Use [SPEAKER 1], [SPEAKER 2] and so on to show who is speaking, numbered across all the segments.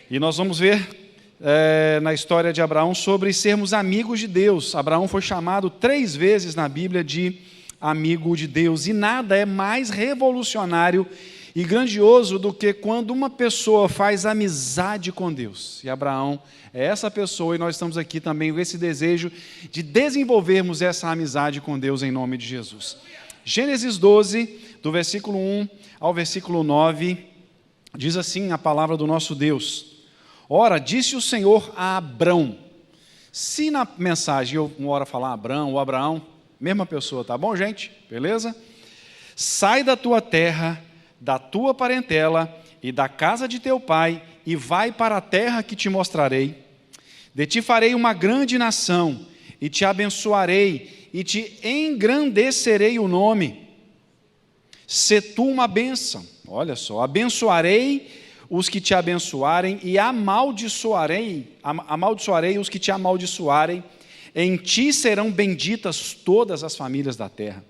[SPEAKER 1] E nós vamos ver na história de Abraão sobre sermos amigos de Deus. Abraão foi chamado 3 vezes na Bíblia de amigo de Deus. E nada é mais revolucionário e grandioso do que quando uma pessoa faz amizade com Deus. E Abraão é essa pessoa, e nós estamos aqui também com esse desejo de desenvolvermos essa amizade com Deus em nome de Jesus. Gênesis 12, do versículo 1 ao versículo 9, diz assim a palavra do nosso Deus: Ora, disse o Senhor a Abrão. Se na mensagem eu uma hora falar Abrão ou Abraão, mesma pessoa, tá bom, gente? Beleza? Sai da tua terra, da tua parentela e da casa de teu pai, e vai para a terra que te mostrarei. De ti farei uma grande nação, e te abençoarei, e te engrandecerei o nome. Se tu uma bênção, olha só, abençoarei os que te abençoarem, e amaldiçoarei os que te amaldiçoarem. Em ti serão benditas todas as famílias da terra.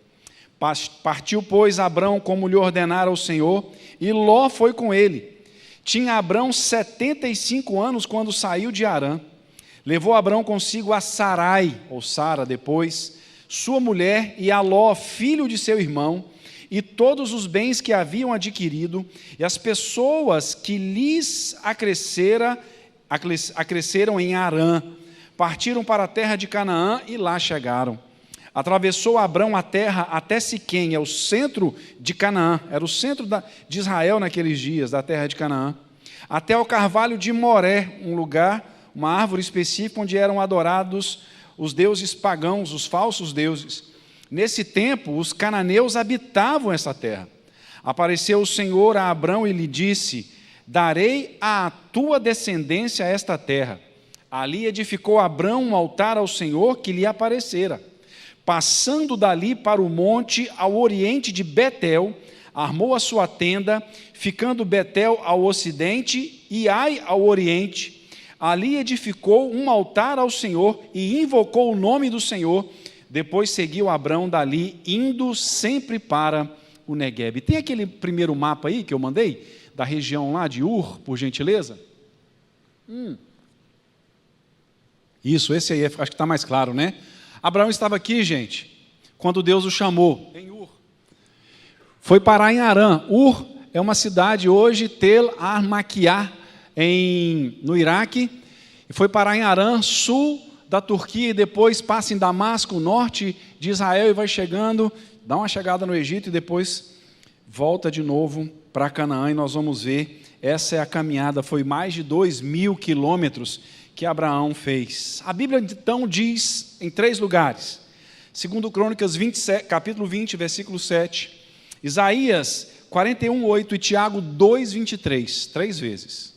[SPEAKER 1] Partiu, pois, Abrão como lhe ordenara o Senhor, e Ló foi com ele. Tinha Abrão 75 anos quando saiu de Harã. Levou Abrão consigo a Sarai, ou Sara depois, sua mulher, e a Ló, filho de seu irmão, e todos os bens que haviam adquirido, e as pessoas que lhes acresceram em Harã. Partiram para a terra de Canaã e lá chegaram. Atravessou Abrão a terra até Siquém, é o centro de Canaã, era o centro de Israel naqueles dias, da terra de Canaã, até o carvalho de Moré, um lugar, uma árvore específica onde eram adorados os deuses pagãos, os falsos deuses. Nesse tempo, os cananeus habitavam essa terra. Apareceu o Senhor a Abrão e lhe disse: Darei à tua descendência esta terra. Ali edificou Abrão um altar ao Senhor que lhe aparecera. Passando dali para o monte ao oriente de Betel, armou a sua tenda, ficando Betel ao ocidente e Ai ao oriente. Ali edificou um altar ao Senhor e invocou o nome do Senhor. Depois seguiu Abrão dali, indo sempre para o Neguebe. Tem aquele primeiro mapa aí que eu mandei, da região lá de Ur, por gentileza? Isso, esse aí, acho que está mais claro, né? Abraão estava aqui, gente, quando Deus o chamou, em Ur. Foi parar em Harã. Ur é uma cidade hoje, Tel Armaquiá, no Iraque, e foi parar em Harã, sul da Turquia, e depois passa em Damasco, norte de Israel, e vai chegando, dá uma chegada no Egito, e depois volta de novo para Canaã, e nós vamos ver, essa é a caminhada, foi mais de 2.000 quilômetros que Abraão fez. A Bíblia então diz em 3 lugares, segundo Crônicas 27, capítulo 20, versículo 7, Isaías 41:8 e Tiago 2:23, 3 vezes.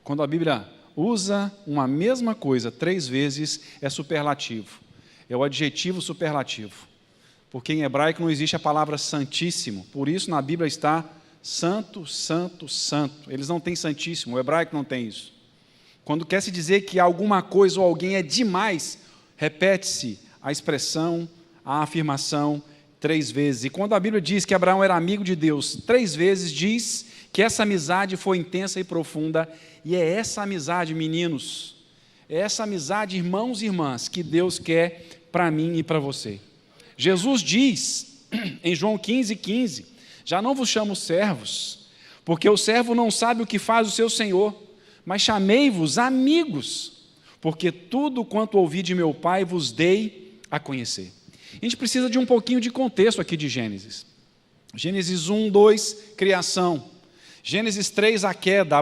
[SPEAKER 1] Quando a Bíblia usa uma mesma coisa 3 vezes, é superlativo, é o adjetivo superlativo, porque em hebraico não existe a palavra santíssimo, por isso na Bíblia está santo, santo, santo. Eles não têm santíssimo, o hebraico não tem isso. Quando quer se dizer que alguma coisa ou alguém é demais, repete-se a expressão, a afirmação 3 vezes. E quando a Bíblia diz que Abraão era amigo de Deus 3 vezes, diz que essa amizade foi intensa e profunda. E é essa amizade, meninos, é essa amizade, irmãos e irmãs, que Deus quer para mim e para você. Jesus diz em João 15:15, já não vos chamo servos, porque o servo não sabe o que faz o seu senhor, mas chamei-vos amigos, porque tudo quanto ouvi de meu Pai vos dei a conhecer. A gente precisa de um pouquinho de contexto aqui de Gênesis. Gênesis 1, 2, criação. Gênesis 3, a queda.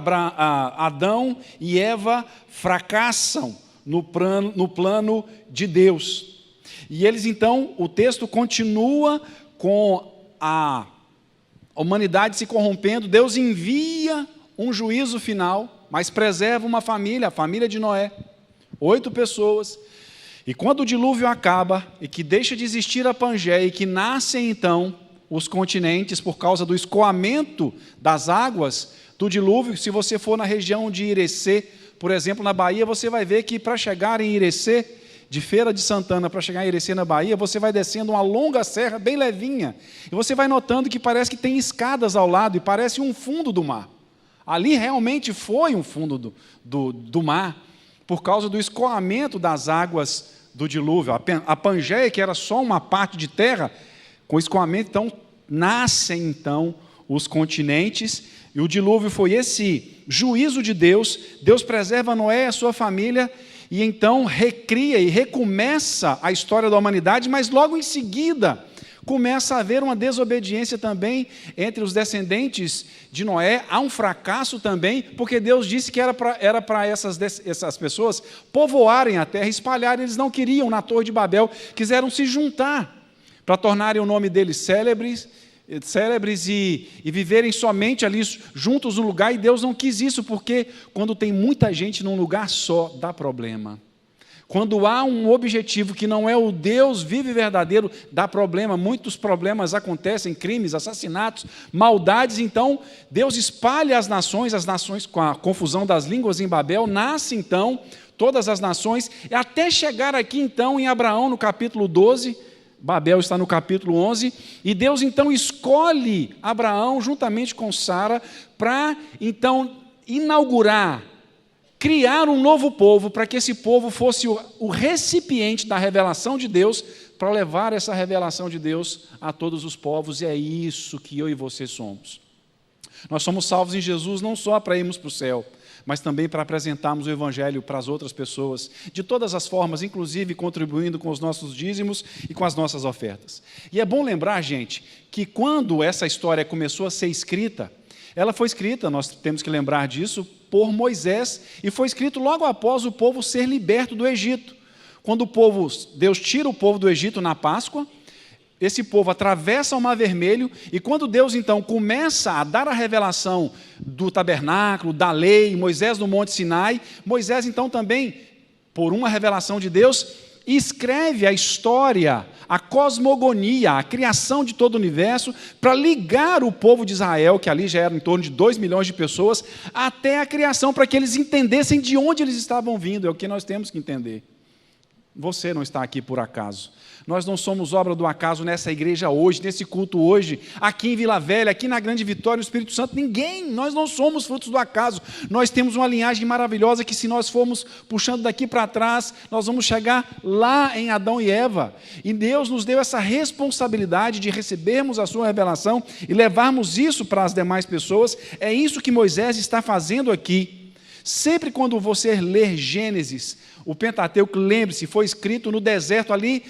[SPEAKER 1] Adão e Eva fracassam no plano de Deus. E eles então, o texto continua com a humanidade se corrompendo. Deus envia um juízo final, mas preserva uma família, a família de Noé, 8 pessoas. E quando o dilúvio acaba, e que deixa de existir a Pangeia, e que nascem então os continentes por causa do escoamento das águas do dilúvio. Se você for na região de Irecê, por exemplo, na Bahia, você vai ver que para chegar em Irecê, de Feira de Santana para chegar em Irecê, na Bahia, você vai descendo uma longa serra bem levinha, e você vai notando que parece que tem escadas ao lado, e parece um fundo do mar. Ali realmente foi um fundo do mar, por causa do escoamento das águas do dilúvio. A Pangeia, que era só uma parte de terra, com escoamento, então, nascem então os continentes, e o dilúvio foi esse juízo de Deus. Deus preserva Noé e a sua família, e então recria e recomeça a história da humanidade, mas logo em seguida começa a haver uma desobediência também entre os descendentes de Noé. Há um fracasso também, porque Deus disse que era para essas pessoas povoarem a terra, espalharem. Eles não queriam na Torre de Babel, quiseram se juntar para tornarem o nome deles célebres e viverem somente ali juntos no lugar, e Deus não quis isso, porque quando tem muita gente num lugar só, dá problema. Quando há um objetivo que não é o Deus vivo e verdadeiro, dá problema. Muitos problemas acontecem, crimes, assassinatos, maldades. Então, Deus espalha as nações com a confusão das línguas em Babel, nasce então todas as nações, até chegar aqui então em Abraão, no capítulo 12, Babel está no capítulo 11, e Deus então escolhe Abraão juntamente com Sara para então inaugurar, criar um novo povo, para que esse povo fosse o recipiente da revelação de Deus, para levar essa revelação de Deus a todos os povos, e é isso que eu e você somos. Nós somos salvos em Jesus não só para irmos para o céu, mas também para apresentarmos o Evangelho para as outras pessoas, de todas as formas, inclusive contribuindo com os nossos dízimos e com as nossas ofertas. E é bom lembrar, gente, que quando essa história começou a ser escrita, ela foi escrita, nós temos que lembrar disso, por Moisés, e foi escrito logo após o povo ser liberto do Egito. Quando Deus tira o povo do Egito na Páscoa, esse povo atravessa o Mar Vermelho, e quando Deus então começa a dar a revelação do tabernáculo, da lei, Moisés no Monte Sinai, Moisés então também, por uma revelação de Deus, escreve a história, a cosmogonia, a criação de todo o universo, para ligar o povo de Israel, que ali já era em torno de 2 milhões de pessoas, até a criação, para que eles entendessem de onde eles estavam vindo. É o que nós temos que entender. Você não está aqui por acaso. Nós não somos obra do acaso nessa igreja hoje, nesse culto hoje, aqui em Vila Velha, aqui na Grande Vitória, no Espírito Santo. Ninguém, nós não somos frutos do acaso. Nós temos uma linhagem maravilhosa que, se nós formos puxando daqui para trás, nós vamos chegar lá em Adão e Eva. E Deus nos deu essa responsabilidade de recebermos a sua revelação e levarmos isso para as demais pessoas. É isso que Moisés está fazendo aqui. Sempre quando você ler Gênesis, o Pentateuco, lembre-se, foi escrito no deserto ali,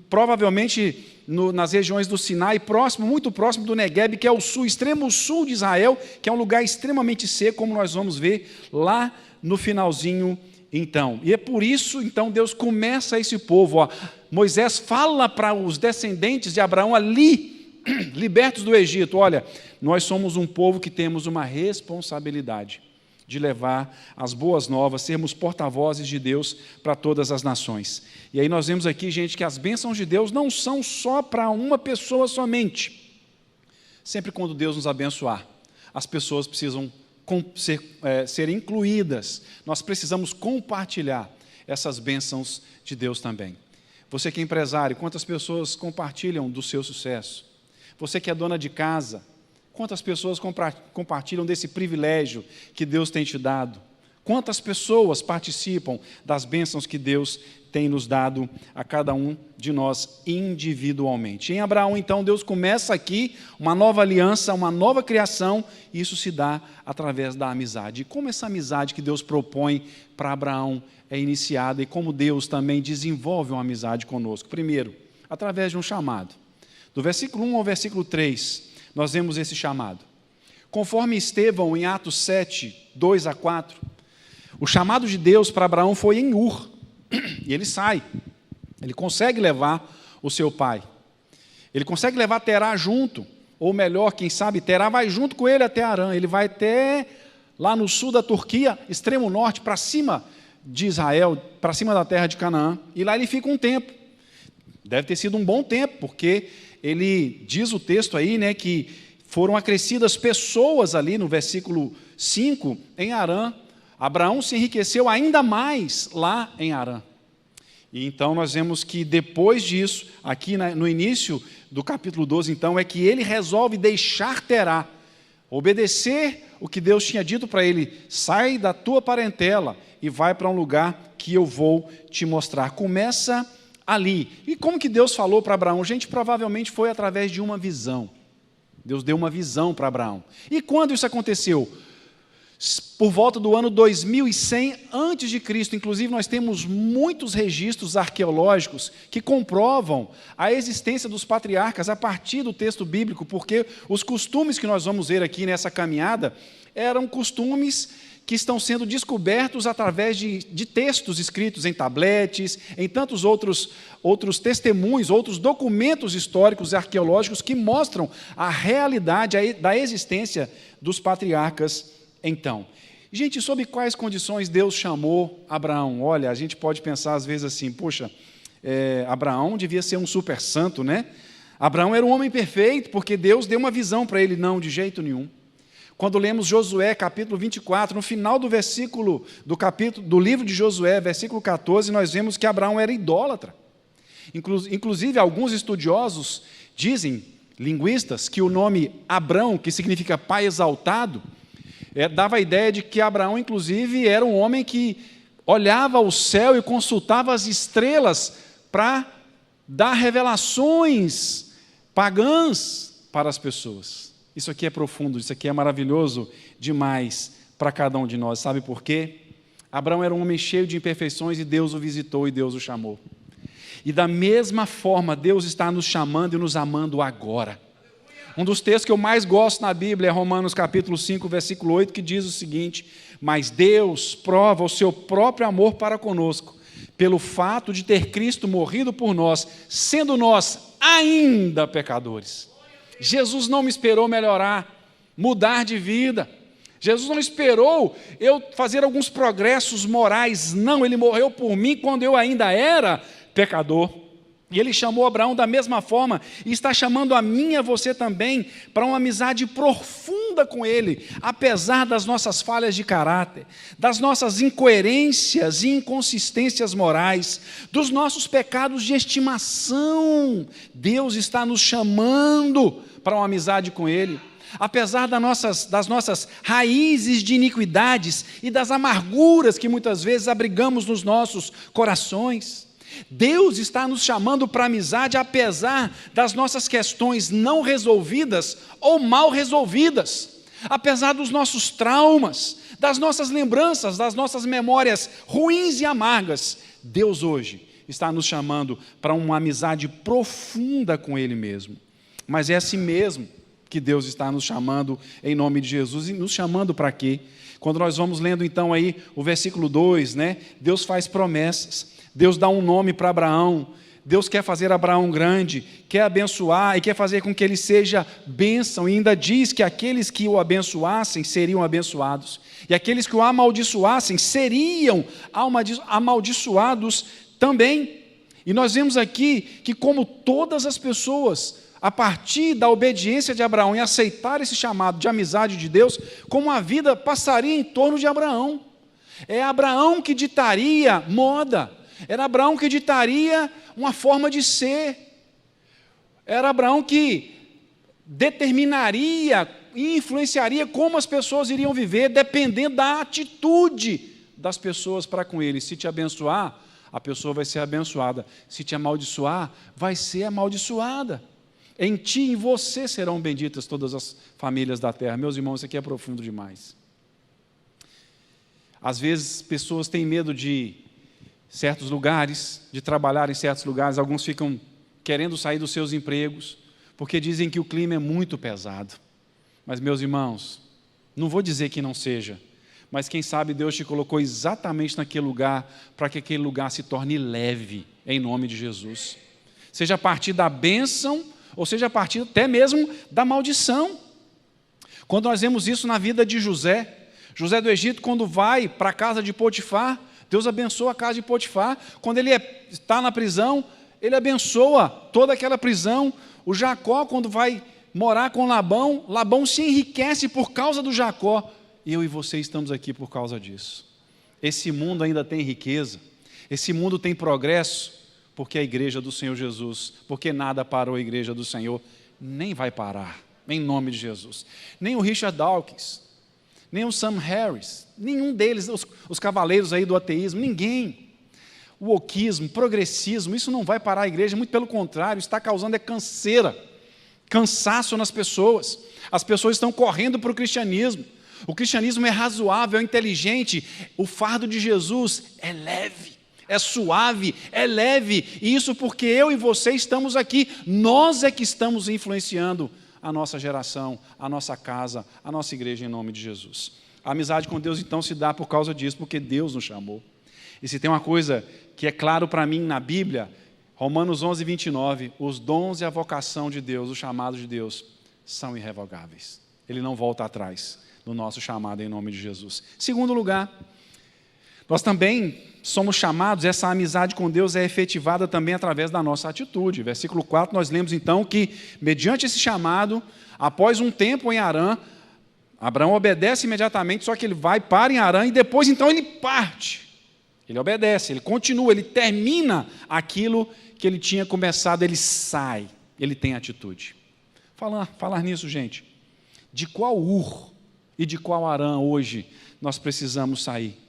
[SPEAKER 1] provavelmente nas regiões do Sinai, muito próximo do Negueb, que é o sul, extremo sul de Israel, que é um lugar extremamente seco, como nós vamos ver lá no finalzinho então. E é por isso, então, Deus começa esse povo. Moisés fala para os descendentes de Abraão ali, libertos do Egito: olha, nós somos um povo que temos uma responsabilidade de levar as boas novas, sermos porta-vozes de Deus para todas as nações. E aí nós vemos aqui, gente, que as bênçãos de Deus não são só para uma pessoa somente. Sempre quando Deus nos abençoar, as pessoas precisam ser incluídas. Nós precisamos compartilhar essas bênçãos de Deus também. Você que é empresário, quantas pessoas compartilham do seu sucesso? Você que é dona de casa, quantas pessoas compartilham desse privilégio que Deus tem te dado? Quantas pessoas participam das bênçãos que Deus tem nos dado a cada um de nós individualmente? Em Abraão, então, Deus começa aqui uma nova aliança, uma nova criação, e isso se dá através da amizade. E como essa amizade que Deus propõe para Abraão é iniciada, e como Deus também desenvolve uma amizade conosco? Primeiro, através de um chamado. Do versículo 1 ao versículo 3, nós vemos esse chamado. Conforme Estevão, em Atos 7, 2 a 4, o chamado de Deus para Abraão foi em Ur, e ele sai, ele consegue levar o seu pai, ele consegue levar Terá junto, ou melhor, quem sabe, Terá vai junto com ele até Harã, ele vai até lá no sul da Turquia, extremo norte, para cima de Israel, para cima da terra de Canaã, e lá ele fica um tempo. Deve ter sido um bom tempo, porque ele diz o texto aí, né, que foram acrescidas pessoas ali no versículo 5 em Harã. Abraão se enriqueceu ainda mais lá em Harã. E então nós vemos que depois disso, aqui no início do capítulo 12, então, é que ele resolve deixar Terá, obedecer o que Deus tinha dito para ele: sai da tua parentela e vai para um lugar que eu vou te mostrar. Começa ali. E como que Deus falou para Abraão? Gente, provavelmente foi através de uma visão. Deus deu uma visão para Abraão. E quando isso aconteceu? Por volta do ano 2100 a.C., inclusive nós temos muitos registros arqueológicos que comprovam a existência dos patriarcas a partir do texto bíblico, porque os costumes que nós vamos ver aqui nessa caminhada eram costumes que estão sendo descobertos através de textos escritos em tabletes, em tantos outros testemunhos, outros documentos históricos e arqueológicos que mostram a realidade da existência dos patriarcas. Então, gente, sob quais condições Deus chamou Abraão? Olha, a gente pode pensar às vezes assim, poxa, Abraão devia ser um super santo, né? Abraão era um homem perfeito, porque Deus deu uma visão para ele. Não, de jeito nenhum. Quando lemos Josué, capítulo 24, no final do versículo, do livro de Josué, versículo 14, nós vemos que Abraão era idólatra. Inclusive, alguns estudiosos dizem, linguistas, que o nome Abrão, que significa pai exaltado, dava a ideia de que Abraão, inclusive, era um homem que olhava o céu e consultava as estrelas para dar revelações pagãs para as pessoas. Isso aqui é profundo, isso aqui é maravilhoso demais para cada um de nós. Sabe por quê? Abraão era um homem cheio de imperfeições e Deus o visitou e Deus o chamou. E da mesma forma, Deus está nos chamando e nos amando agora. Um dos textos que eu mais gosto na Bíblia é Romanos capítulo 5, versículo 8, que diz o seguinte: mas Deus prova o seu próprio amor para conosco, pelo fato de ter Cristo morrido por nós, sendo nós ainda pecadores. Jesus não me esperou melhorar, mudar de vida. Jesus não esperou eu fazer alguns progressos morais. Não, Ele morreu por mim quando eu ainda era pecador. E Ele chamou Abraão da mesma forma, e está chamando a mim e a você também para uma amizade profunda com Ele, apesar das nossas falhas de caráter, das nossas incoerências e inconsistências morais, dos nossos pecados de estimação. Deus está nos chamando para uma amizade com Ele. Apesar das nossas raízes de iniquidades e das amarguras que muitas vezes abrigamos nos nossos corações, Deus está nos chamando para amizade apesar das nossas questões não resolvidas ou mal resolvidas, apesar dos nossos traumas, das nossas lembranças, das nossas memórias ruins e amargas. Deus hoje está nos chamando para uma amizade profunda com Ele mesmo. Mas é assim mesmo que Deus está nos chamando em nome de Jesus. E nos chamando para quê? Quando nós vamos lendo então aí o versículo 2, né? Deus faz promessas, Deus dá um nome para Abraão, Deus quer fazer Abraão grande, quer abençoar e quer fazer com que ele seja bênção, e ainda diz que aqueles que o abençoassem seriam abençoados, e aqueles que o amaldiçoassem seriam amaldiçoados também. E nós vemos aqui que, como todas as pessoas, a partir da obediência de Abraão e aceitar esse chamado de amizade de Deus, como a vida passaria em torno de Abraão. É Abraão que ditaria moda, era Abraão que ditaria uma forma de ser, era Abraão que determinaria e influenciaria como as pessoas iriam viver, dependendo da atitude das pessoas para com ele. Se te abençoar, a pessoa vai ser abençoada. Se te amaldiçoar, vai ser amaldiçoada. Em ti e em você serão benditas todas as famílias da terra. Meus irmãos, isso aqui é profundo demais. Às vezes, pessoas têm medo de certos lugares, de trabalhar em certos lugares. Alguns ficam querendo sair dos seus empregos, porque dizem que o clima é muito pesado. Mas, meus irmãos, não vou dizer que não seja, mas quem sabe Deus te colocou exatamente naquele lugar, para que aquele lugar se torne leve, em nome de Jesus. Seja a partir da bênção, ou seja, a partir até mesmo da maldição. Quando nós vemos isso na vida de José do Egito, quando vai para a casa de Potifar, Deus abençoa a casa de Potifar. Quando ele está na prisão, ele abençoa toda aquela prisão. O Jacó, quando vai morar com Labão, Labão se enriquece por causa do Jacó. E eu e você estamos aqui por causa disso. Esse mundo ainda tem riqueza, esse mundo tem progresso, porque a igreja do Senhor Jesus, porque nada parou a igreja do Senhor, nem vai parar, em nome de Jesus. Nem o Richard Dawkins, nem o Sam Harris, nenhum deles, os cavaleiros aí do ateísmo, ninguém. O wokeismo, progressismo, isso não vai parar a igreja, muito pelo contrário, está causando canseira, cansaço nas pessoas. As pessoas estão correndo para o cristianismo. O cristianismo é razoável, é inteligente. O fardo de Jesus é leve, é suave, é leve. E isso porque eu e você estamos aqui. Nós é que estamos influenciando a nossa geração, a nossa casa, a nossa igreja em nome de Jesus. A amizade com Deus então se dá por causa disso, porque Deus nos chamou. E se tem uma coisa que é claro para mim na Bíblia, Romanos 11, 29, os dons e a vocação de Deus, o chamado de Deus, são irrevogáveis. Ele não volta atrás no nosso chamado em nome de Jesus. Segundo lugar, nós também somos chamados, essa amizade com Deus é efetivada também através da nossa atitude. Versículo 4, nós lemos então que, mediante esse chamado, após um tempo em Harã, Abraão obedece imediatamente, só que ele vai para em Harã e depois então ele parte. Ele obedece, ele continua, ele termina aquilo que ele tinha começado, ele sai, ele tem atitude. Falar nisso, gente, de qual Ur e de qual Harã hoje nós precisamos sair?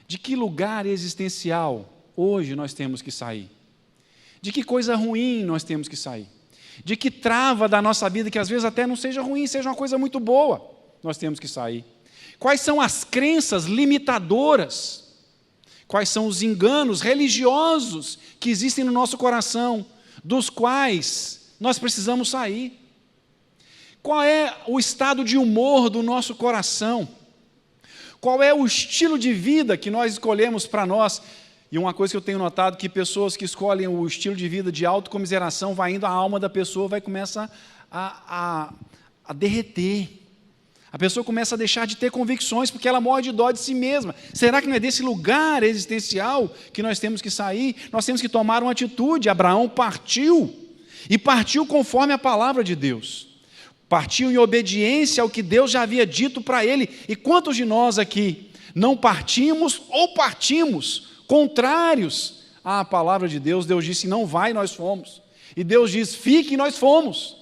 [SPEAKER 1] De que lugar existencial hoje nós temos que sair? De que coisa ruim nós temos que sair? De que trava da nossa vida, que às vezes até não seja ruim, seja uma coisa muito boa, nós temos que sair? Quais são as crenças limitadoras? Quais são os enganos religiosos que existem no nosso coração, dos quais nós precisamos sair? Qual é o estado de humor do nosso coração? Qual é o estilo de vida que nós escolhemos para nós? E uma coisa que eu tenho notado, que pessoas que escolhem o estilo de vida de autocomiseração, vai indo, a alma da pessoa vai começar a derreter. A pessoa começa a deixar de ter convicções, porque ela morre de dó de si mesma. Será que não é desse lugar existencial que nós temos que sair? Nós temos que tomar uma atitude. Abraão partiu, e partiu conforme a palavra de Deus. Partiu em obediência ao que Deus já havia dito para ele. E quantos de nós aqui não partimos ou partimos contrários à palavra de Deus? Deus disse, não vai, nós fomos. E Deus diz, fique, nós fomos.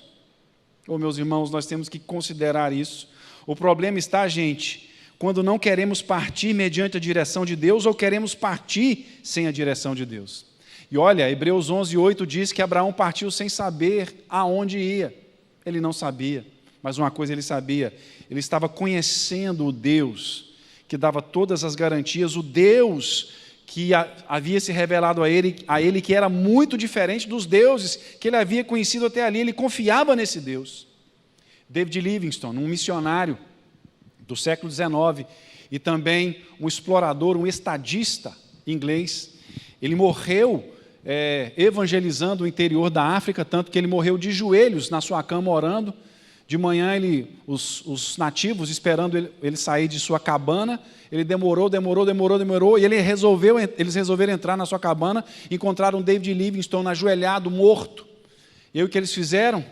[SPEAKER 1] Oh, meus irmãos, nós temos que considerar isso. O problema está, gente, quando não queremos partir mediante a direção de Deus ou queremos partir sem a direção de Deus. E olha, Hebreus 11, 8 diz que Abraão partiu sem saber aonde ia. Ele não sabia, mas uma coisa ele sabia, ele estava conhecendo o Deus que dava todas as garantias, o Deus que havia se revelado a ele que era muito diferente dos deuses que ele havia conhecido até ali. Ele confiava nesse Deus. David Livingstone, um missionário do século XIX e também um explorador, um estadista inglês, ele morreu evangelizando o interior da África, tanto que ele morreu de joelhos na sua cama orando. De manhã, os nativos esperando ele sair de sua cabana, ele demorou, e eles resolveram entrar na sua cabana, encontraram David Livingstone ajoelhado, morto. E aí o que eles fizeram?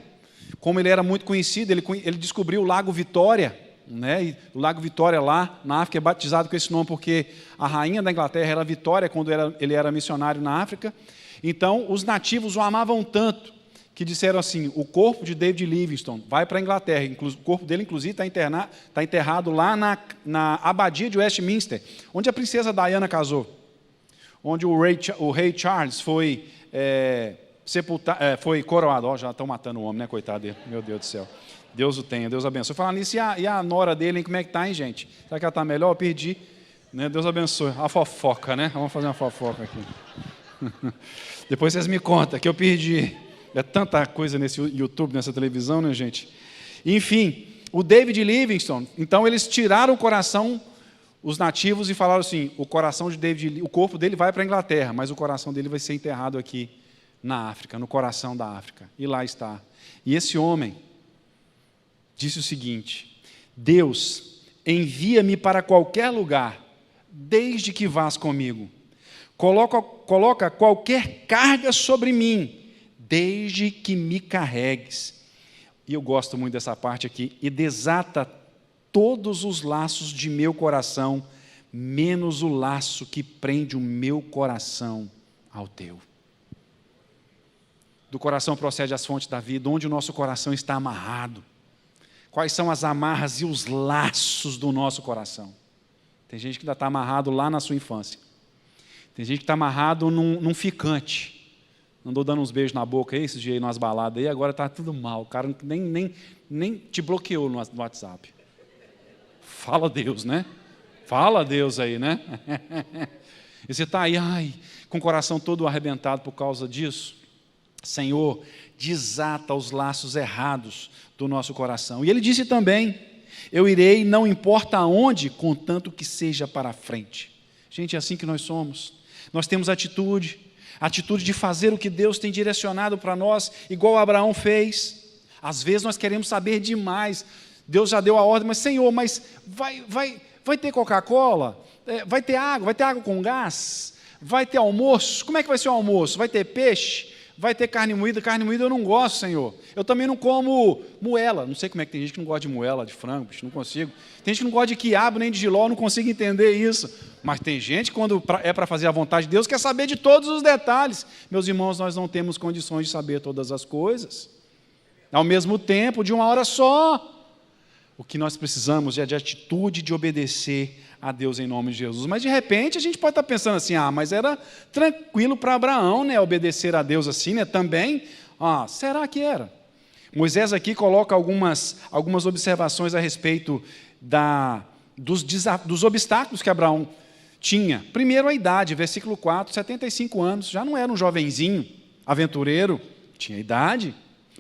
[SPEAKER 1] Como ele era muito conhecido, ele descobriu o Lago Vitória, né? E o Lago Vitória lá na África é batizado com esse nome porque a rainha da Inglaterra era Vitória quando ele era missionário na África. Então, os nativos o amavam tanto que disseram assim, o corpo de David Livingstone vai para a Inglaterra, o corpo dele inclusive está enterrado lá na abadia de Westminster, onde a princesa Diana casou, onde o rei Charles foi foi coroado. Já estão matando o homem, né, coitado dele, meu Deus do céu, Deus o tenha, Deus abençoe. Falando nisso, e a nora dele, hein, como é que está, hein, gente? Será que ela está melhor? Eu perdi, né? Deus abençoe, a fofoca, né, vamos fazer uma fofoca aqui. Depois vocês me contam que eu perdi. É tanta coisa nesse YouTube, nessa televisão, né, gente? Enfim, o David Livingstone, então eles tiraram o coração, os nativos, e falaram assim, o corpo dele vai para a Inglaterra, mas o coração dele vai ser enterrado aqui na África, no coração da África. E lá está. E esse homem disse o seguinte, Deus, envia-me para qualquer lugar, desde que vás comigo. Coloca qualquer carga sobre mim, desde que me carregues. E eu gosto muito dessa parte aqui. E desata todos os laços de meu coração, menos o laço que prende o meu coração ao teu. Do coração procede as fontes da vida, onde o nosso coração está amarrado. quais são as amarras e os laços do nosso coração. Tem gente que ainda está amarrado lá na sua infância. Tem gente que está amarrado num ficante. Andou dando uns beijos na boca aí, esses dias aí, nas baladas aí, agora está tudo mal. O cara nem te bloqueou no WhatsApp. Fala Deus, né? Fala Deus aí, né? E você está aí, com o coração todo arrebentado por causa disso. Senhor, desata os laços errados do nosso coração. E ele disse também, eu irei, não importa aonde, contanto que seja para a frente. Gente, é assim que nós somos. Nós temos atitude de fazer o que Deus tem direcionado para nós, igual Abraão fez. Às vezes nós queremos saber demais. Deus já deu a ordem, mas Senhor, vai ter Coca-Cola? Vai ter água com gás? Vai ter almoço? Como é que vai ser o almoço? Vai ter peixe? Vai ter carne moída eu não gosto, Senhor. Eu também não como moela. Não sei como é que tem gente que não gosta de moela, de frango, bicho, não consigo. Tem gente que não gosta de quiabo nem de jiló, não consigo entender isso. Mas tem gente, quando é para fazer a vontade de Deus, quer saber de todos os detalhes. Meus irmãos, nós não temos condições de saber todas as coisas. Ao mesmo tempo, de uma hora só. O que nós precisamos é de atitude de obedecer a Deus em nome de Jesus. Mas de repente a gente pode estar pensando assim, mas era tranquilo para Abraão, né, obedecer a Deus assim, né, também. Será que era? Moisés aqui coloca algumas observações a respeito dos obstáculos que Abraão tinha. Primeiro a idade, versículo 4, 75 anos, já não era um jovenzinho, aventureiro, tinha idade,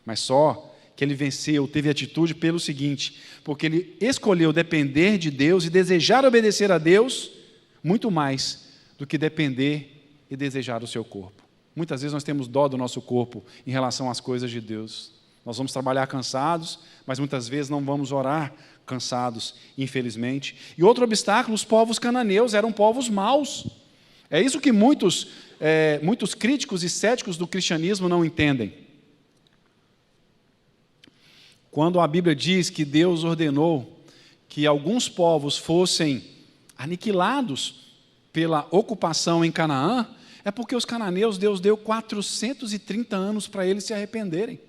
[SPEAKER 1] mas só que ele venceu, teve atitude pelo seguinte, porque ele escolheu depender de Deus e desejar obedecer a Deus muito mais do que depender e desejar o seu corpo. Muitas vezes nós temos dó do nosso corpo em relação às coisas de Deus. Nós vamos trabalhar cansados, mas muitas vezes não vamos orar cansados, infelizmente. E outro obstáculo, os povos cananeus eram povos maus. É isso que muitos críticos e céticos do cristianismo não entendem. Quando a Bíblia diz que Deus ordenou que alguns povos fossem aniquilados pela ocupação em Canaã, é porque os cananeus, Deus deu 430 anos para eles se arrependerem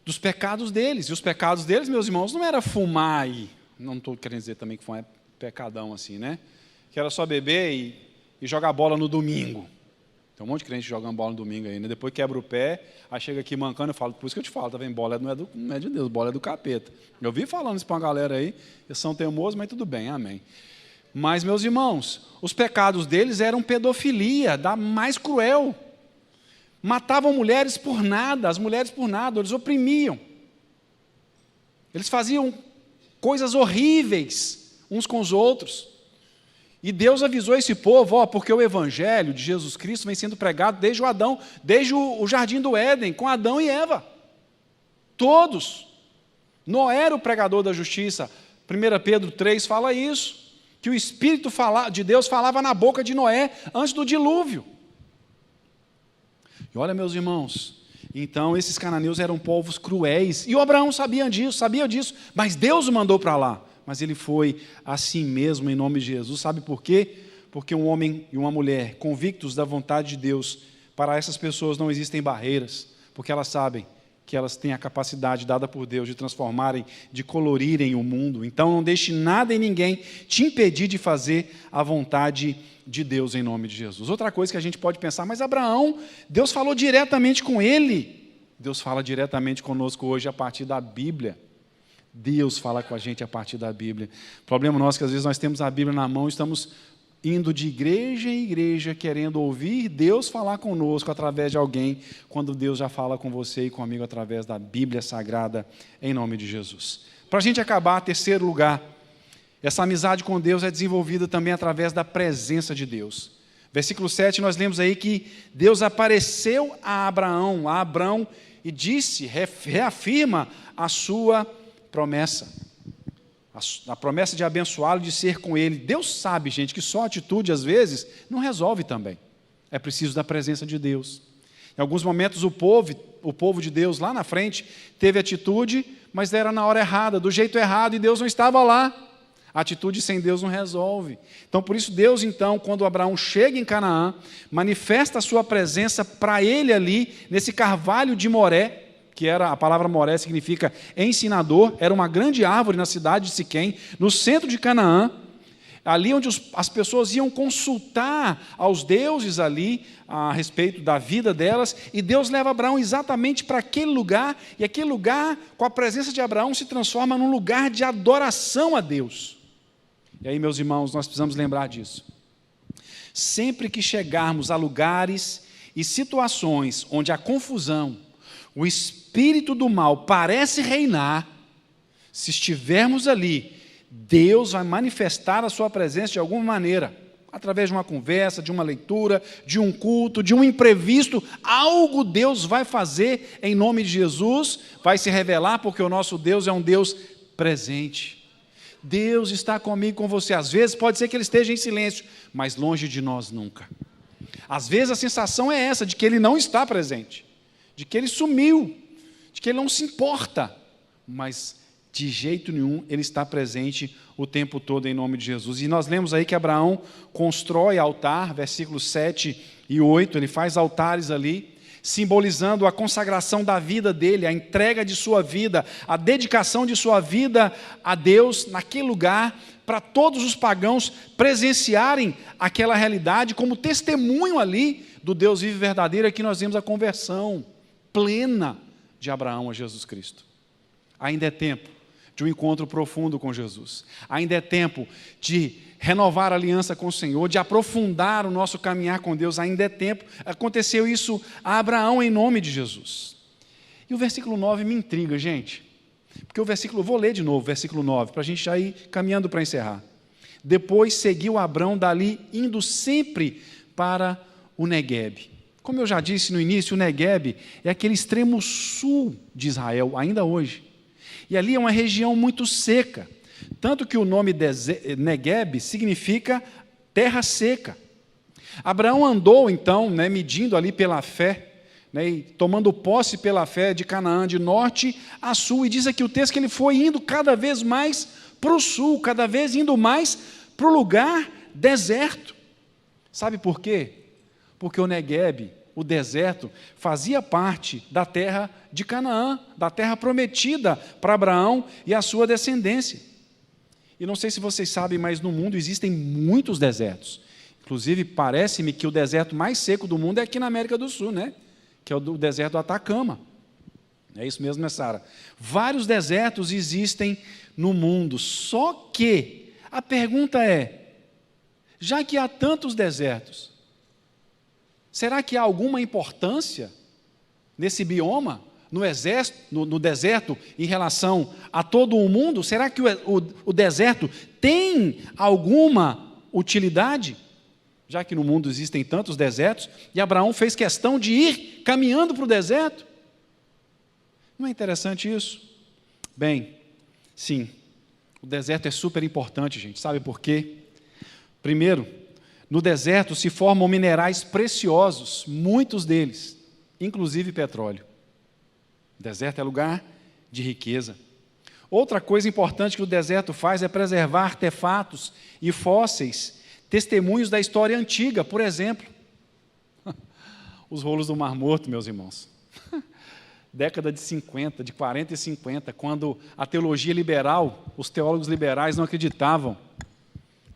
[SPEAKER 1] dos pecados deles. E os pecados deles, meus irmãos, não era fumar não estou querendo dizer também que fumar é pecadão assim, né? Que era só beber e jogar bola no domingo. Tem um monte de crente jogando bola no domingo aí, né? Depois quebra o pé, aí chega aqui mancando, eu falo, por isso que eu te falo, tá vendo? Bola não é de Deus, bola é do capeta. Eu vi falando isso para uma galera aí, eles são teimosos, mas tudo bem, amém. Mas, meus irmãos, os pecados deles eram pedofilia, da mais cruel. Matavam mulheres por nada, as mulheres por nada, eles oprimiam. Eles faziam coisas horríveis uns com os outros. E Deus avisou esse povo, porque o evangelho de Jesus Cristo vem sendo pregado desde o jardim do Éden, com Adão e Eva. Todos. Noé era o pregador da justiça. 1 Pedro 3 fala isso, que o Espírito de Deus falava na boca de Noé antes do dilúvio. E olha, meus irmãos, então esses cananeus eram povos cruéis, e o Abraão sabia disso, mas Deus o mandou para lá. Mas ele foi assim mesmo em nome de Jesus. Sabe por quê? Porque um homem e uma mulher convictos da vontade de Deus, para essas pessoas não existem barreiras, porque elas sabem que elas têm a capacidade dada por Deus de transformarem, de colorirem o mundo. Então não deixe nada e ninguém te impedir de fazer a vontade de Deus em nome de Jesus. Outra coisa que a gente pode pensar, mas Abraão, Deus falou diretamente com ele. Deus fala diretamente conosco hoje a partir da Bíblia. Deus fala com a gente a partir da Bíblia. O problema nosso é que às vezes nós temos a Bíblia na mão e estamos indo de igreja em igreja querendo ouvir Deus falar conosco através de alguém, quando Deus já fala com você e comigo através da Bíblia Sagrada, em nome de Jesus. Para a gente acabar, terceiro lugar, essa amizade com Deus é desenvolvida também através da presença de Deus. Versículo 7, nós lemos aí que Deus apareceu a Abraão e disse, reafirma a sua promessa, a promessa de abençoá-lo, de ser com ele. Deus sabe, gente, que só atitude, às vezes, não resolve também. É preciso da presença de Deus. Em alguns momentos, o povo de Deus, lá na frente, teve atitude, mas era na hora errada, do jeito errado, e Deus não estava lá. A atitude sem Deus não resolve. Então, por isso, Deus, então, quando Abraão chega em Canaã, manifesta a sua presença para ele ali, nesse carvalho de Moré, que era a palavra Moré, significa ensinador, era uma grande árvore na cidade de Siquém, no centro de Canaã, ali onde as pessoas iam consultar aos deuses ali, a respeito da vida delas, e Deus leva Abraão exatamente para aquele lugar, e aquele lugar, com a presença de Abraão, se transforma num lugar de adoração a Deus. E aí, meus irmãos, nós precisamos lembrar disso. Sempre que chegarmos a lugares e situações onde a confusão, o espírito do mal parece reinar, se estivermos ali, Deus vai manifestar a sua presença de alguma maneira, através de uma conversa, de uma leitura, de um culto, de um imprevisto, algo Deus vai fazer em nome de Jesus, vai se revelar, porque o nosso Deus é um Deus presente. Deus está comigo, com você. Às vezes pode ser que Ele esteja em silêncio, mas longe de nós nunca. Às vezes a sensação é essa, de que Ele não está presente, de que Ele sumiu, de que Ele não se importa, mas de jeito nenhum Ele está presente o tempo todo em nome de Jesus. E nós lemos aí que Abraão constrói altar, versículos 7 e 8, ele faz altares ali, simbolizando a consagração da vida dele, a entrega de sua vida, a dedicação de sua vida a Deus naquele lugar, para todos os pagãos presenciarem aquela realidade como testemunho ali do Deus vivo e verdadeiro. Aqui nós vemos a conversão plena de Abraão a Jesus Cristo. Ainda é tempo de um encontro profundo com Jesus. Ainda é tempo de renovar a aliança com o Senhor, de aprofundar o nosso caminhar com Deus. Ainda é tempo. Aconteceu isso a Abraão em nome de Jesus. E o versículo 9 me intriga, gente. Porque o versículo, vou ler de novo o versículo 9, para a gente já ir caminhando para encerrar. Depois seguiu Abraão dali, indo sempre para o Neguebe. Como eu já disse no início, o Neguebe é aquele extremo sul de Israel, ainda hoje. E ali é uma região muito seca, tanto que o nome Neguebe significa terra seca. Abraão andou então, medindo ali pela fé, e tomando posse pela fé de Canaã, de norte a sul, e diz aqui o texto que ele foi indo cada vez mais para o sul, cada vez indo mais para o lugar deserto. Sabe por quê? Porque o Neguebe, o deserto, fazia parte da terra de Canaã, da terra prometida para Abraão e a sua descendência. E não sei se vocês sabem, mas no mundo existem muitos desertos. Inclusive, parece-me que o deserto mais seco do mundo é aqui na América do Sul, que é o deserto do Atacama. É isso mesmo, Sara? Vários desertos existem no mundo, só que a pergunta é, já que há tantos desertos, será que há alguma importância nesse bioma, no deserto, em relação a todo o mundo? Será que o deserto tem alguma utilidade? Já que no mundo existem tantos desertos, e Abraão fez questão de ir caminhando para o deserto. Não é interessante isso? Bem, sim, o deserto é super importante, gente. Sabe por quê? Primeiro, no deserto se formam minerais preciosos, muitos deles, inclusive petróleo. O deserto é lugar de riqueza. Outra coisa importante que o deserto faz é preservar artefatos e fósseis, testemunhos da história antiga, por exemplo. Os rolos do Mar Morto, meus irmãos. Década de 50, de 40 e 50, quando a teologia liberal, os teólogos liberais não acreditavam.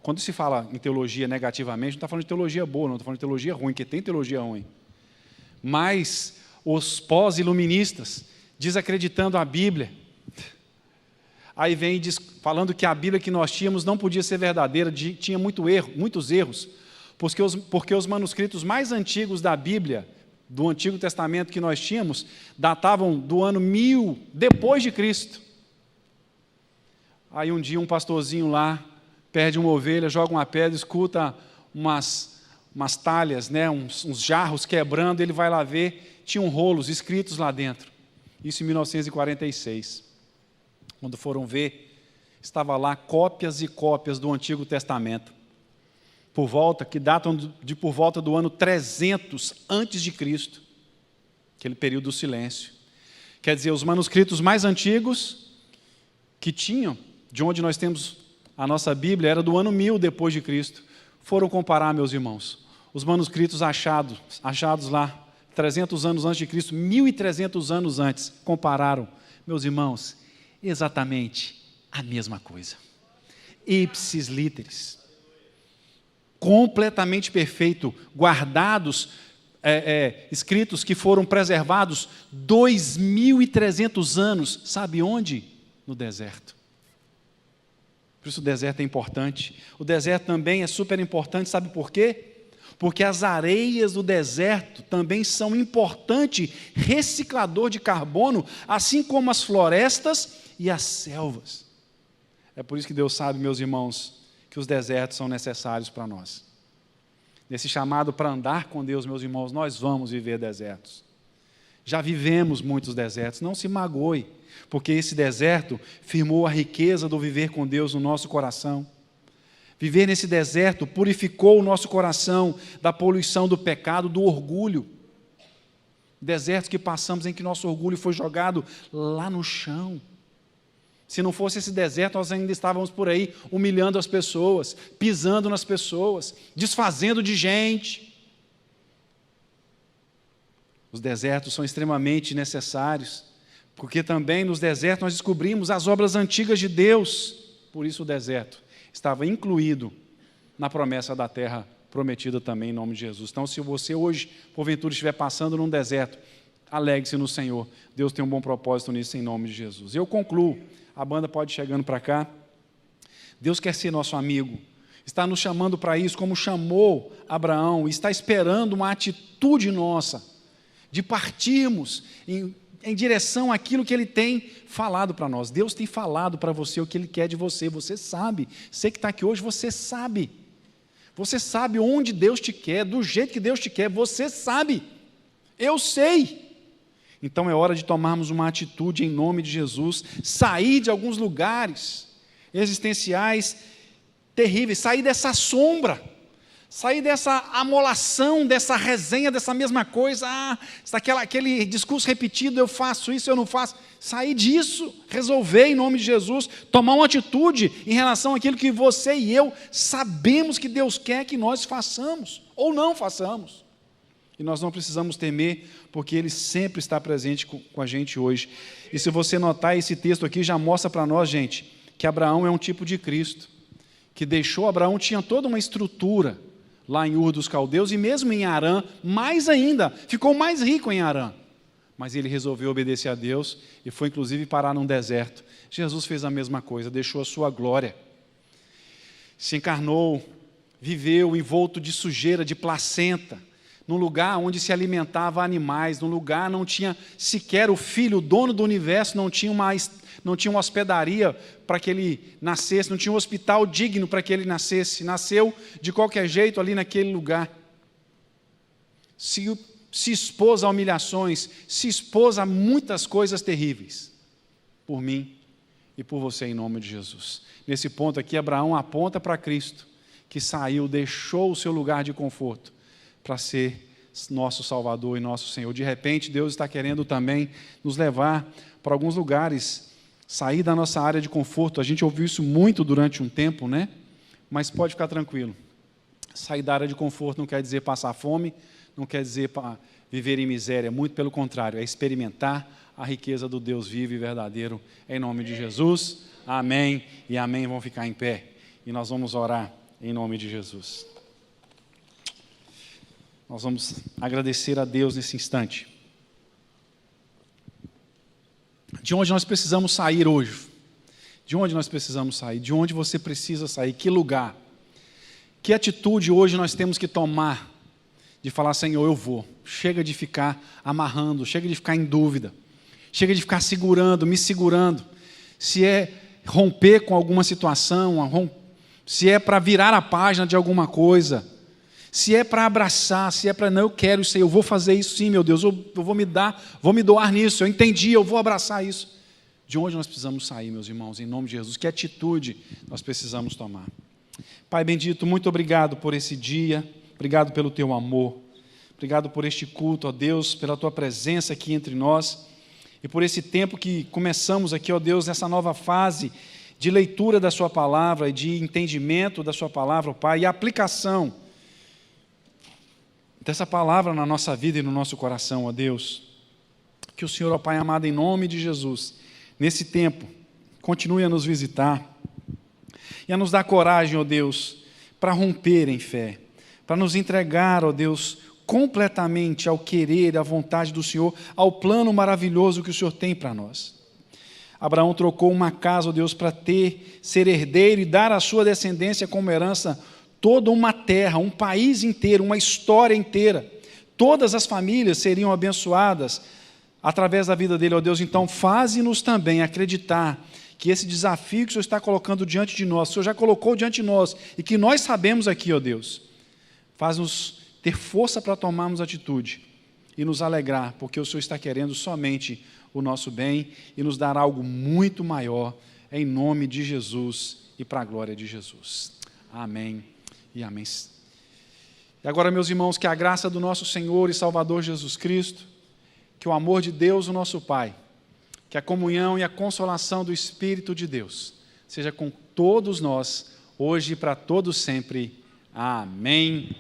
[SPEAKER 1] Quando se fala em teologia negativamente, não está falando de teologia boa, não está falando de teologia ruim, porque tem teologia ruim. Mas os pós-iluministas, desacreditando a Bíblia, aí vem falando que a Bíblia que nós tínhamos não podia ser verdadeira, tinha muitos erros, porque os manuscritos mais antigos da Bíblia, do Antigo Testamento que nós tínhamos, datavam do ano 1000 depois de Cristo. Aí um dia um pastorzinho lá perde uma ovelha, joga uma pedra, escuta umas talhas, uns jarros quebrando, ele vai lá ver, tinham rolos escritos lá dentro. Isso em 1946. Quando foram ver, estava lá cópias e cópias do Antigo Testamento, que datam por volta do ano 300 antes de Cristo, aquele período do silêncio. Quer dizer, os manuscritos mais antigos que tinham, de onde nós temos a nossa Bíblia, era do ano 1000 depois de Cristo. Foram comparar, meus irmãos, os manuscritos achados lá, 300 anos antes de Cristo, 1.300 anos antes, compararam, meus irmãos, exatamente a mesma coisa. Ipsis literis. Completamente perfeito, guardados, escritos que foram preservados 2.300 anos, sabe onde? No deserto. Por isso o deserto é importante. O deserto também é super importante, sabe por quê? Porque as areias do deserto também são um importante reciclador de carbono, assim como as florestas e as selvas. É por isso que Deus sabe, meus irmãos, que os desertos são necessários para nós. Nesse chamado para andar com Deus, meus irmãos, nós vamos viver desertos. Já vivemos muitos desertos, não se magoe, porque esse deserto firmou a riqueza do viver com Deus no nosso coração. Viver nesse deserto purificou o nosso coração da poluição do pecado, do orgulho. Desertos que passamos em que nosso orgulho foi jogado lá no chão. Se não fosse esse deserto, nós ainda estávamos por aí humilhando as pessoas, pisando nas pessoas, desfazendo de gente. Os desertos são extremamente necessários, porque também nos desertos nós descobrimos as obras antigas de Deus. Por isso o deserto estava incluído na promessa da terra prometida também em nome de Jesus. Então, se você hoje, porventura, estiver passando num deserto, alegre-se no Senhor. Deus tem um bom propósito nisso em nome de Jesus. Eu concluo. A banda pode ir chegando para cá. Deus quer ser nosso amigo. Está nos chamando para isso, como chamou Abraão. Está esperando uma atitude nossa, de partirmos em direção àquilo que Ele tem falado para nós. Deus tem falado para você o que Ele quer de você. Você sabe. Você que está aqui hoje, você sabe. Você sabe onde Deus te quer, do jeito que Deus te quer. Você sabe. Eu sei. Então é hora de tomarmos uma atitude em nome de Jesus, sair de alguns lugares existenciais terríveis, sair dessa sombra, sair dessa amolação, dessa resenha, dessa mesma coisa, aquele discurso repetido, eu faço isso, eu não faço, sair disso, resolver em nome de Jesus, tomar uma atitude em relação àquilo que você e eu sabemos que Deus quer que nós façamos, ou não façamos. E nós não precisamos temer, porque Ele sempre está presente com a gente hoje. E se você notar, esse texto aqui já mostra para nós, gente, que Abraão é um tipo de Cristo, que deixou, Abraão tinha toda uma estrutura lá em Ur dos Caldeus, e mesmo em Harã, mais ainda, ficou mais rico em Harã. Mas ele resolveu obedecer a Deus, e foi inclusive parar num deserto. Jesus fez a mesma coisa, deixou a sua glória. Se encarnou, viveu envolto de sujeira, de placenta, num lugar onde se alimentava animais, num lugar não tinha sequer o filho, o dono do universo, não tinha uma hospedaria para que ele nascesse, não tinha um hospital digno para que ele nascesse, nasceu de qualquer jeito ali naquele lugar. Se expôs a humilhações, se expôs a muitas coisas terríveis, por mim e por você em nome de Jesus. Nesse ponto aqui, Abraão aponta para Cristo, que saiu, deixou o seu lugar de conforto, para ser nosso Salvador e nosso Senhor. De repente, Deus está querendo também nos levar para alguns lugares, sair da nossa área de conforto. A gente ouviu isso muito durante um tempo, né? Mas pode ficar tranquilo. Sair da área de conforto não quer dizer passar fome, não quer dizer viver em miséria, muito pelo contrário, é experimentar a riqueza do Deus vivo e verdadeiro, em nome de Jesus. Amém e amém. Vão ficar em pé e nós vamos orar em nome de Jesus. Nós vamos agradecer a Deus nesse instante. De onde nós precisamos sair hoje? De onde nós precisamos sair? De onde você precisa sair? Que lugar? Que atitude hoje nós temos que tomar? De falar, Senhor, eu vou. Chega de ficar amarrando, chega de ficar em dúvida. Chega de ficar segurando, me segurando. Se é romper com alguma situação, se é para virar a página de alguma coisa, se é para abraçar, se é para, não, eu quero isso aí, eu vou fazer isso sim, meu Deus, eu vou me doar nisso, eu entendi, eu vou abraçar isso. De onde nós precisamos sair, meus irmãos, em nome de Jesus? Que atitude nós precisamos tomar? Pai bendito, muito obrigado por esse dia, obrigado pelo Teu amor, obrigado por este culto, ó Deus, pela Tua presença aqui entre nós, e por esse tempo que começamos aqui, ó Deus, nessa nova fase de leitura da Sua palavra, e de entendimento da Sua palavra, ó Pai, e aplicação dessa palavra na nossa vida e no nosso coração, ó Deus. Que o Senhor, ó Pai amado, em nome de Jesus, nesse tempo, continue a nos visitar e a nos dar coragem, ó Deus, para romper em fé, para nos entregar, ó Deus, completamente ao querer, à vontade do Senhor, ao plano maravilhoso que o Senhor tem para nós. Abraão trocou uma casa, ó Deus, para ser herdeiro e dar à sua descendência como herança toda uma terra, um país inteiro, uma história inteira. Todas as famílias seriam abençoadas através da vida dele, ó Deus. Então, faze-nos também acreditar que esse desafio que o Senhor está colocando diante de nós, o Senhor já colocou diante de nós, e que nós sabemos aqui, ó Deus, faz-nos ter força para tomarmos atitude e nos alegrar, porque o Senhor está querendo somente o nosso bem e nos dar algo muito maior, em nome de Jesus e para a glória de Jesus. Amém e amém. E agora, meus irmãos, que a graça do nosso Senhor e Salvador Jesus Cristo, que o amor de Deus, o nosso Pai, que a comunhão e a consolação do Espírito de Deus seja com todos nós, hoje e para todos sempre. Amém.